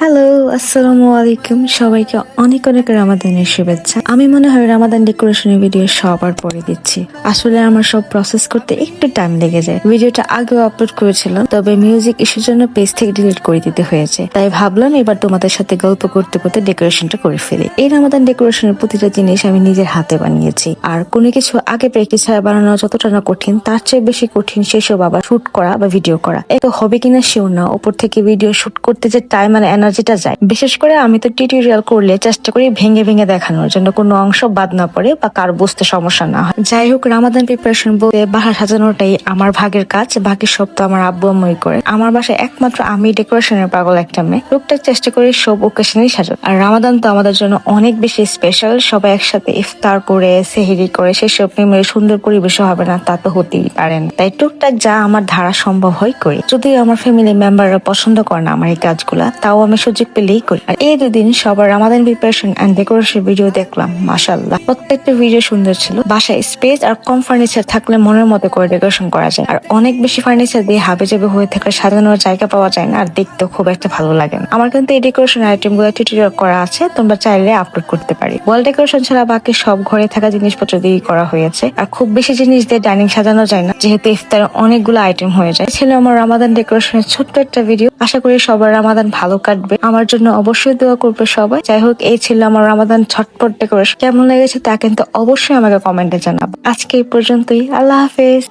Hello, আসসালামু আলাইকুম। সবাইকে অনেক অনেক রামাদানের শুভেচ্ছা। আমি মনে হয় রামাদান ডেকোরেশনের ভিডিও সবার পরে দিচ্ছি। আসলে আমার সব প্রসেস করতে একটু টাইম লেগে যায়। ভিডিওটা আগেও আপলোড করেছিলাম, তবে মিউজিক ইস্যুর জন্য পেজ থেকে ডিলিট করে দিতে হয়েছে। তাই ভাবলাম এবার তোমাদের সাথে গল্প করতে করতে ডেকোরেশনটা করে ফেলি। এই রামাদান ডেকোরেশনের প্রতিটা জিনিস আমি নিজের হাতে বানিয়েছি। আর কোনো কিছু আগে প্র্যাকটিস ছাড়া বানানো যতটা না কঠিন, তার চেয়ে বেশি কঠিন সেসব আবার শুট করা বা ভিডিও করা। এ তো হবে কিনা শিওর না, উপর থেকে ভিডিও শুট করতে যে টাইম আর এনার্জিটা যায়। বিশেষ করে আমি তো টিউটোরিয়াল করলে চেষ্টা করি ভেঙে ভেঙে দেখানোর জন্য, কোনো অংশ বাদ না পড়ে বা কার বুঝতে সমস্যা না হয়। যাই হোক, রামাদান প্রিপারেশন বলতে বাসা সাজানোটাই আমার ভাগের কাজ, বাকি সব তো আমার আব্বু আম্মুই করে। আমার বাসায় একমাত্র আমি ডেকোরেশনের পাগল একটা মেয়ে। টুকটাক চেষ্টা করি সব ওকেশনেই সাজানো। আর রামাদান তো আমাদের জন্য অনেক বেশি স্পেশাল। সবাই একসাথে ইফতার করে সেহরি করে সেসব মেমোরি সুন্দর পরিবেশও হবে না, তা তো হতেই পারে না। তাই টুকটাক যা আমার ধারা সম্ভব হয় করি। যদিও আমার ফ্যামিলি মেম্বাররা পছন্দ করে না আমার এই কাজগুলা, তাও আমি সুযোগ পেলেই করি। আর এই দুদিন সবার রামাদান প্রিপারেশন এন্ড ডেকোরেশন ভিডিও দেখলাম, মাশাআল্লাহ প্রত্যেকটা ভিডিও সুন্দর ছিল। বাসায় স্পেস আর কম ফার্নিচার থাকলে মনের মতো করে ডেকোরেশন করা যায়, আর অনেক বেশি ফার্নিচার দিয়ে হাবিজাবি হয়ে থাকলে সাজানোর জায়গা পাওয়া যায় না, আর দেখতেও খুব একটা ভালো লাগে না। আমার কিন্তু এই ডেকোরেশন আইটেম গুলো টিউটোরিয়াল করা আছে, তোমরা চাইলে আপলোড করতে পারি। ওয়াল ডেকোরেশন ছাড়া বাকি সব ঘরে থাকা জিনিসপত্র দিয়েই করা হয়েছে। আর খুব বেশি জিনিস দিয়ে ডাইনিং সাজানো যায় না, যেহেতু ইফতারে অনেকগুলো আইটেম হয়ে যায়। ছিল আমার রামাদান ডেকোরেশনের ছোট্ট একটা ভিডিও। আশা করি সবার রামাদান ভালো কাটবে। আমার জন্য অবশ্যই দোয়া করবে সবাই। যাই হোক, এই ছিল আমার রামাদান ঝটপট ডেকোরেশন। কেমন লেগেছে তা কিন্তু অবশ্যই আমাকে কমেন্টে জানাবো। আজকে এই পর্যন্তই। আল্লাহ হাফেজ।